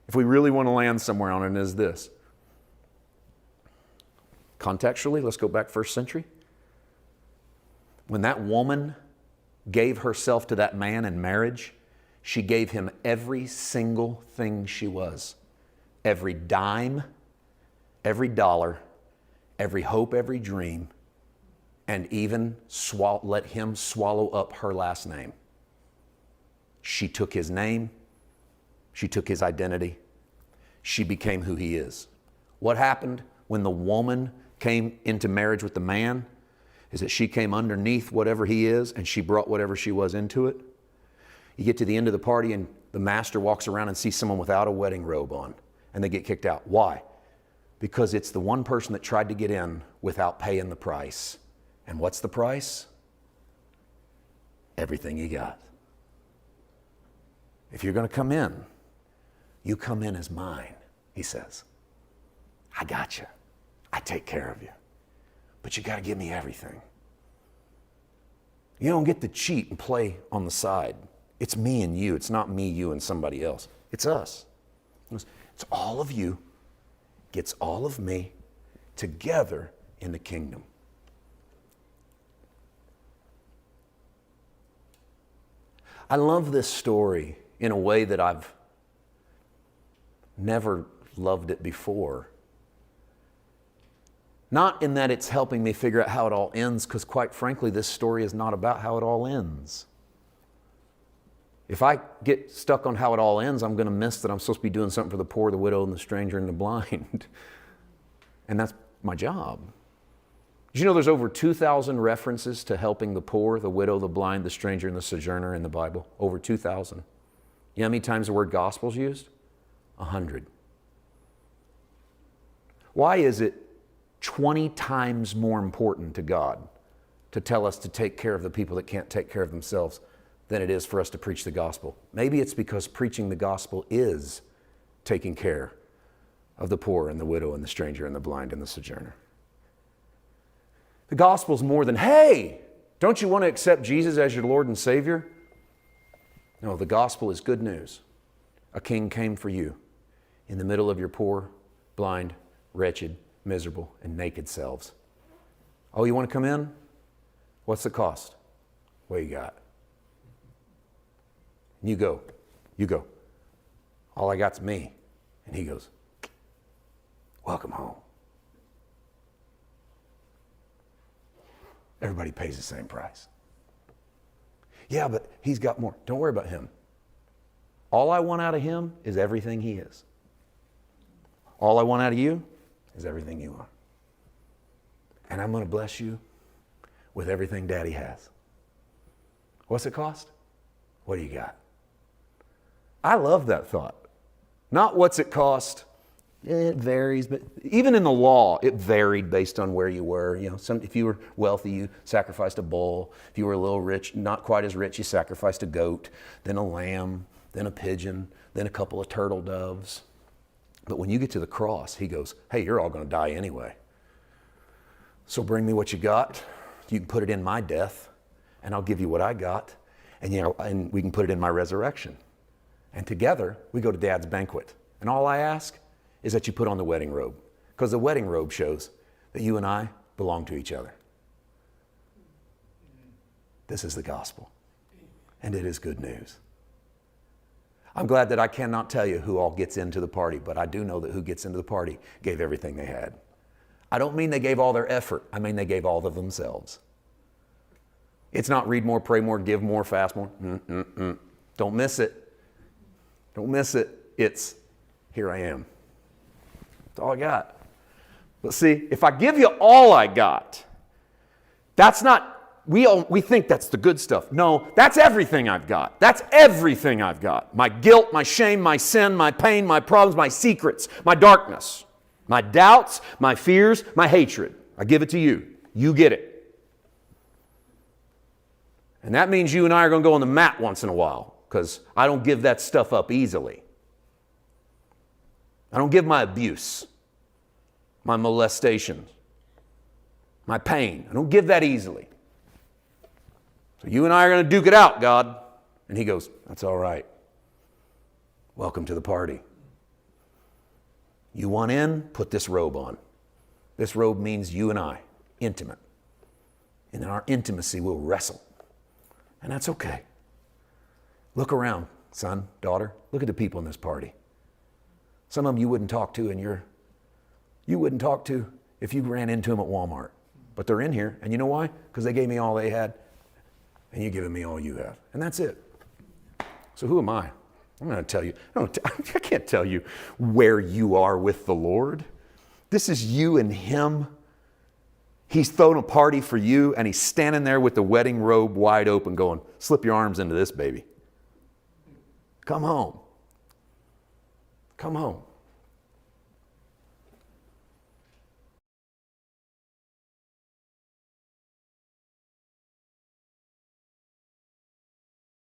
if we really want to land somewhere on it, is this. Contextually, let's go back first century. When that woman gave herself to that man in marriage, she gave him every single thing she was. Every dime, every dollar, every hope, every dream, and even let him swallow up her last name. She took his name. She took his identity. She became who he is. What happened when the woman came into marriage with the man is that she came underneath whatever he is and she brought whatever she was into it. You get to the end of the party and the master walks around and sees someone without a wedding robe on and they get kicked out. Why? Because it's the one person that tried to get in without paying the price. And what's the price? Everything you got. If you're going to come in, you come in as mine, he says. I got you. I take care of you. But you got to give me everything. You don't get to cheat and play on the side. It's me and you. It's not me, you, and somebody else. It's us. It's all of you gets all of me together in the kingdom. I love this story in a way that I've never loved it before. Not in that it's helping me figure out how it all ends, because quite frankly, this story is not about how it all ends. If I get stuck on how it all ends, I'm going to miss that I'm supposed to be doing something for the poor, the widow, and the stranger, and the blind. And that's my job. Did you know there's over 2,000 references to helping the poor, the widow, the blind, the stranger, and the sojourner in the Bible? Over 2,000. You know how many times the word gospel is used? 100. Why is it 20 times more important to God to tell us to take care of the people that can't take care of themselves than it is for us to preach the gospel? Maybe it's because preaching the gospel is taking care of the poor and the widow and the stranger and the blind and the sojourner. The gospel is more than, hey, don't you want to accept Jesus as your Lord and Savior? No, the gospel is good news. A king came for you in the middle of your poor, blind, wretched, miserable, and naked selves. Oh, you want to come in? What's the cost? What you got? And you go. You go. All I got's me. And he goes, welcome home. Everybody pays the same price. Yeah, but he's got more. Don't worry about him. All I want out of him is everything he is. All I want out of you is everything you are. And I'm going to bless you with everything Daddy has. What's it cost? What do you got? I love that thought. Not what's it cost. It varies, but even in the law, it varied based on where you were. You know, if you were wealthy, you sacrificed a bull. If you were a little rich, not quite as rich, you sacrificed a goat, then a lamb, then a pigeon, then a couple of turtle doves. But when you get to the cross, he goes, hey, you're all going to die anyway. So bring me what you got. You can put it in my death, and I'll give you what I got, and we can put it in my resurrection. And together, we go to Dad's banquet. And all I ask is that you put on the wedding robe, because the wedding robe shows that you and I belong to each other. This is the gospel, and it is good news. I'm glad that I cannot tell you who all gets into the party, but I do know that who gets into the party gave everything they had. I don't mean they gave all their effort. I mean they gave all of themselves. It's not read more, pray more, give more, fast more. Don't miss it. Don't miss it. It's here I am. That's all I got. But see, if I give you all I got, that's not, we think that's the good stuff. No, that's everything I've got. That's everything I've got. My guilt, my shame, my sin, my pain, my problems, my secrets, my darkness, my doubts, my fears, my hatred. I give it to you. You get it. And that means you and I are going to go on the mat once in a while, because I don't give that stuff up easily. I don't give my abuse, my molestation, my pain. I don't give that easily. So you and I are going to duke it out, God. And he goes, that's all right. Welcome to the party. You want in? Put this robe on. This robe means you and I, intimate. And in our intimacy, we'll wrestle. And that's okay. Look around, son, daughter. Look at the people in this party. Some of them you wouldn't talk to you wouldn't talk to if you ran into them at Walmart. But they're in here. And you know why? Because they gave me all they had. And you're giving me all you have. And that's it. So who am I? I'm going to tell you. I can't tell you where you are with the Lord. This is you and Him. He's thrown a party for you, and He's standing there with the wedding robe wide open going, slip your arms into this, baby. Come home. Come home.